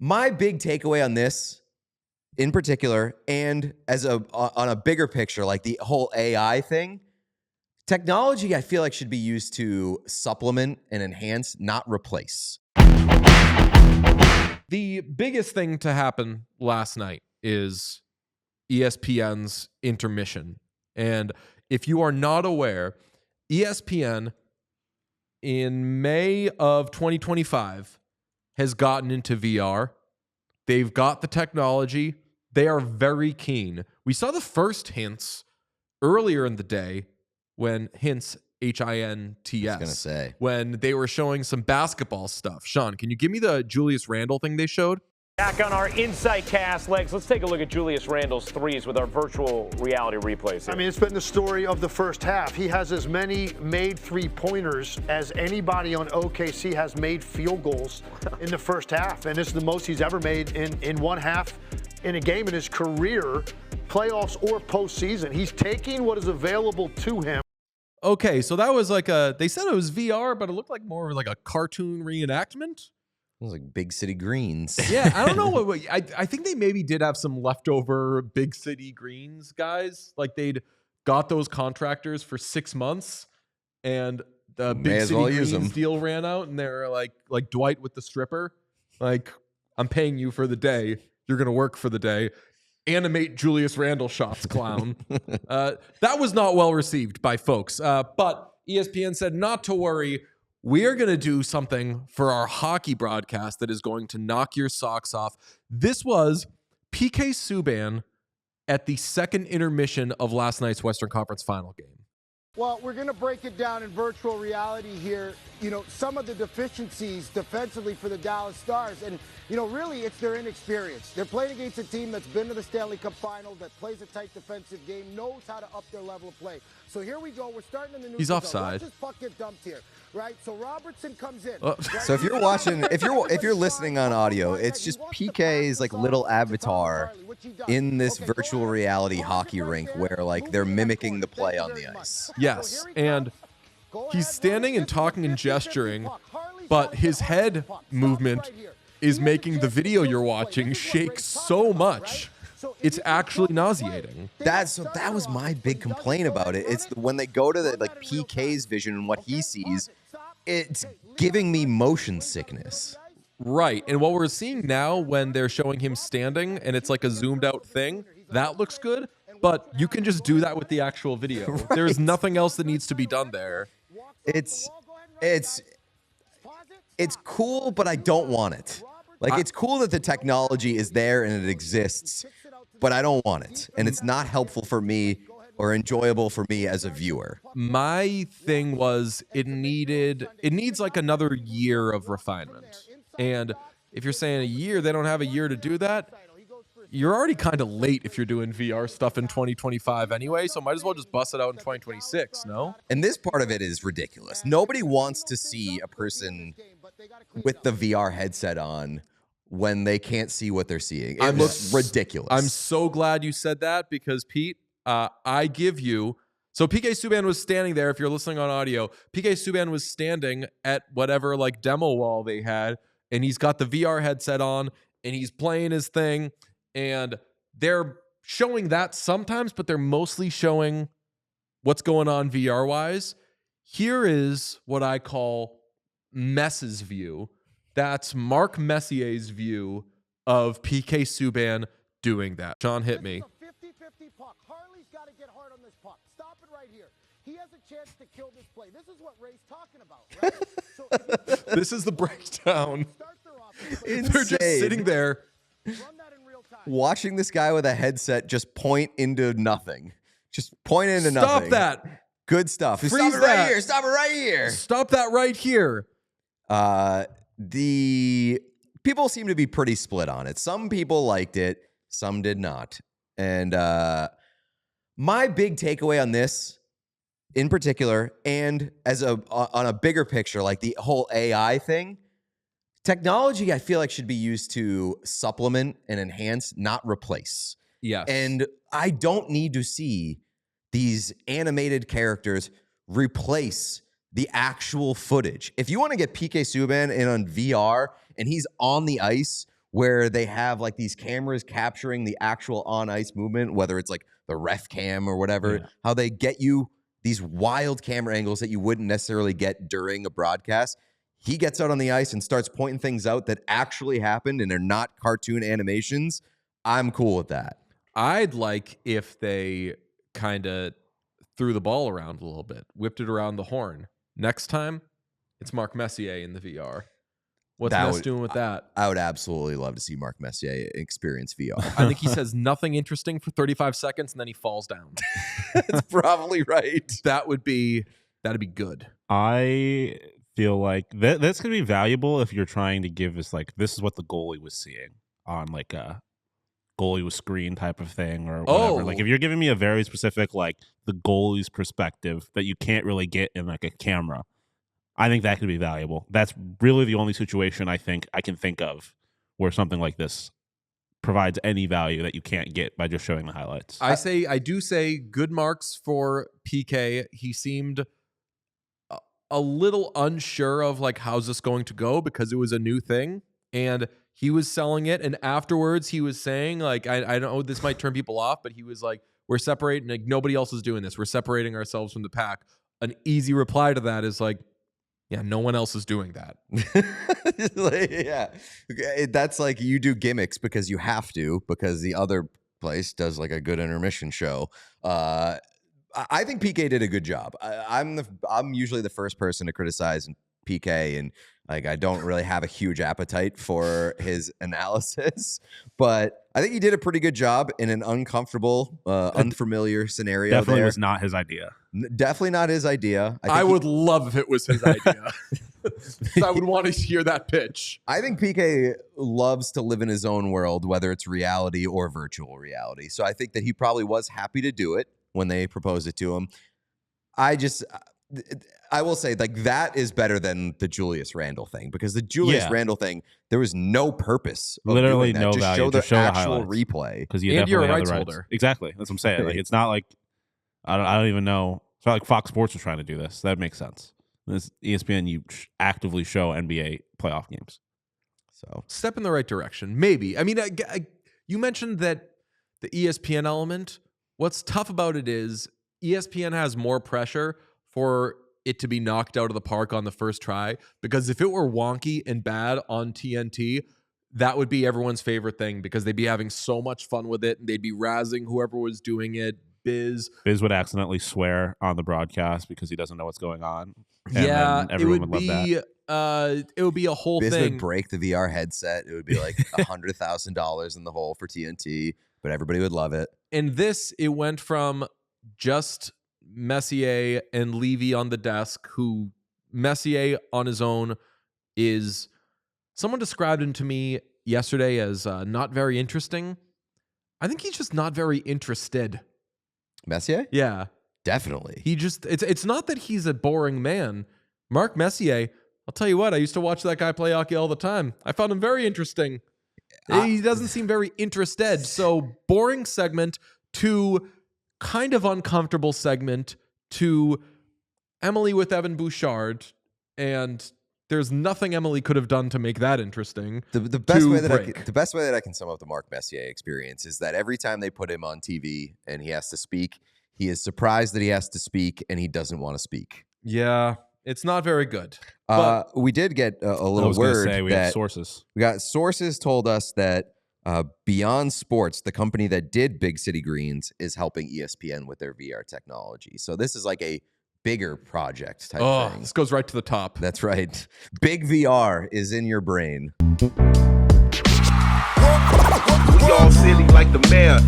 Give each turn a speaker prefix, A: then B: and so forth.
A: My big takeaway on this in particular, and as on a bigger picture, like the whole AI thing, technology I feel like should be used to supplement and enhance, not replace.
B: The biggest thing to happen last night is ESPN's intermission. And if you are not aware, ESPN in May of 2025 has gotten into VR. They've got the technology. They are very keen. We saw the first hints earlier in the day when hints, H-I-N-T-S.
A: I was gonna say.
B: When they were showing some basketball stuff. Sean, can you give me the Julius Randle thing they showed?
C: Back on our Insight Cast legs, let's take a look at Julius Randle's threes with our virtual reality replays here.
D: I mean, it's been the story of the first half. He has as many made three-pointers as anybody on OKC has made field goals in the first half. And it's the most he's ever made in one half in a game in his career, playoffs or postseason. He's taking what is available to him.
B: Okay, so that was like they said it was VR, but it looked like more like a cartoon reenactment.
A: It was like Big City Greens.
B: Yeah, I don't know I think they maybe did have some leftover Big City Greens guys. Like they'd got those contractors for 6 months, and the Big City Greens deal ran out, and they were like Dwight with the stripper. Like, I'm paying you for the day. You're gonna work for the day. Animate Julius Randle shots, clown. That was not well received by folks. But ESPN said not to worry. We are going to do something for our hockey broadcast that is going to knock your socks off. This was PK Subban at the second intermission of last night's Western Conference Final game.
E: Well, we're going to break it down in virtual reality here. You know, some of the deficiencies defensively for the Dallas Stars. And, you know, really it's their inexperience. They're playing against a team that's been to the Stanley Cup Final, that plays a tight defensive game, knows how to up their level of play. So here we go. We're starting in the new.
B: He's offside.
E: Watch this puck get dumped here, right? So Robertson comes in.
A: Right? So if you're watching, if you're listening on audio, it's just PK's like little avatar in this virtual reality hockey rink where like they're mimicking the play on the ice.
B: Yes, and he's standing and talking and gesturing, but his head movement is making the video you're watching shake so much. It's actually nauseating.
A: That was my big complaint about it. It's when they go to the like PK's vision and what he sees, it's giving me motion sickness.
B: Right. And what we're seeing now when they're showing him standing and it's like a zoomed out thing, that looks good. But you can just do that with the actual video. Right. There's nothing else that needs to be done there.
A: It's cool, but I don't want it. Like, it's cool that the technology is there and it exists, but I don't want it. And it's not helpful for me or enjoyable for me as a viewer.
B: My thing was it needs like another year of refinement. And if you're saying a year, they don't have a year to do that, you're already kind of late if you're doing VR stuff in 2025 anyway, so might as well just bust it out in 2026, no?
A: And this part of it is ridiculous. Nobody wants to see a person with the VR headset on when they can't see what they're seeing. It looks ridiculous.
B: I'm so glad you said that because, Pete, I give you... So PK Subban was standing there, if you're listening on audio, PK Subban was standing at whatever like demo wall they had, and he's got the VR headset on, and he's playing his thing, and they're showing that sometimes, but they're mostly showing what's going on VR-wise. Here is what I call Mess's view. That's Mark Messier's view of PK Subban doing that. Sean, hit me.
E: It's a 50-50 puck. Harley's got to get hard on this puck. Stop it right here. He has a chance to kill this play. This is what Ray's talking about, right? So
B: this is the breakdown.
A: Insane.
B: They're just sitting there.
E: Run that in real time.
A: Watching this guy with a headset just point into nothing. Just point into nothing.
B: Stop that.
A: Good stuff.
B: Freeze
A: Stop it
B: that.
A: right here. Stop it right here.
B: Stop that right here.
A: The people seem to be pretty split on it. Some people liked it, some did not. And my big takeaway on this in particular, and as on a bigger picture, like the whole AI thing, technology I feel like should be used to supplement and enhance, not replace.
B: Yes.
A: And I don't need to see these animated characters replace the actual footage. If you want to get PK Subban in on VR and he's on the ice where they have like these cameras capturing the actual on ice movement, whether it's like the ref cam or whatever, how they get you these wild camera angles that you wouldn't necessarily get during a broadcast. He gets out on the ice and starts pointing things out that actually happened and they're not cartoon animations. I'm cool with that.
B: I'd like if they kind of threw the ball around a little bit, whipped it around the horn. Next time, it's Mark Messier in the VR. What's Mess doing with that?
A: I would absolutely love to see Mark Messier experience VR.
B: I think he says nothing interesting for 35 seconds and then he falls down.
A: That's probably right.
B: That'd be good.
F: I feel like that's going to be valuable if you're trying to give us like, this is what the goalie was seeing on like a goalie with screen type of thing or whatever. Like if you're giving me a very specific, like the goalie's perspective that you can't really get in like a camera, I think that could be valuable. That's really the only situation I think I can think of where something like this provides any value that you can't get by just showing the highlights.
B: I do say good marks for PK. He seemed a little unsure of like, how's this going to go, because it was a new thing and he was selling it. And afterwards he was saying like, I know this might turn people off, but he was like, we're separating, like nobody else is doing this. We're separating ourselves from the pack. An easy reply to that is like, yeah, no one else is doing that.
A: Yeah. That's like you do gimmicks because you have to, because the other place does like a good intermission show. I think PK did a good job. I'm usually the first person to criticize PK, and like I don't really have a huge appetite for his analysis, but I think he did a pretty good job in an uncomfortable, unfamiliar scenario.
F: Definitely was not his idea.
A: Definitely not his idea.
B: I would love if it was his idea. I would want to hear that pitch.
A: I think PK loves to live in his own world, whether it's reality or virtual reality. So I think that he probably was happy to do it when they proposed it to him. I will say, like, that is better than the Julius Randle thing, because the Julius Randle thing, there was no purpose.
F: Literally no
A: just
F: value.
A: Show the actual
F: highlights.
A: replay.
F: Because you're a rights holder. Exactly. That's what I'm saying. Like, it's not like, I don't even know. It's not like Fox Sports was trying to do this. That makes sense. This ESPN, you actively show NBA playoff games.
B: So step in the right direction. Maybe. I mean, you mentioned that the ESPN element, what's tough about it is ESPN has more pressure for it to be knocked out of the park on the first try, because if it were wonky and bad on TNT, that would be everyone's favorite thing, because they'd be having so much fun with it and they'd be razzing whoever was doing it. Biz would
F: accidentally swear on the broadcast because he doesn't know what's going on.
B: Yeah, everyone would love that. It would be a whole
A: Biz
B: thing.
A: Would break the VR headset. It would be like $100,000 in the hole for TNT, but everybody would love it.
B: And it went from just Messier and Levy on the desk, who Messier on his own is, someone described him to me yesterday as not very interesting. I think he's just not very interested.
A: Messier?
B: Yeah.
A: Definitely.
B: He just, it's not that he's a boring man. Mark Messier, I'll tell you what, I used to watch that guy play hockey all the time. I found him very interesting. He doesn't seem very interested. So boring segment to kind of uncomfortable segment to Emily with Evan Bouchard, and there's nothing Emily could have done to make that interesting.
A: The best way that I can sum up the Mark Messier experience is that every time they put him on TV and he has to speak, he is surprised that he has to speak and he doesn't want to speak.
B: Yeah, it's not very good.
A: We did get a little word
F: we have sources.
A: We got sources told us that Beyond Sports, the company that did Big City Greens, is helping ESPN with their VR technology. So this is like a bigger project type thing.
B: This goes right to the top.
A: That's right. Big VR is in your brain.
G: We all silly like the mayor.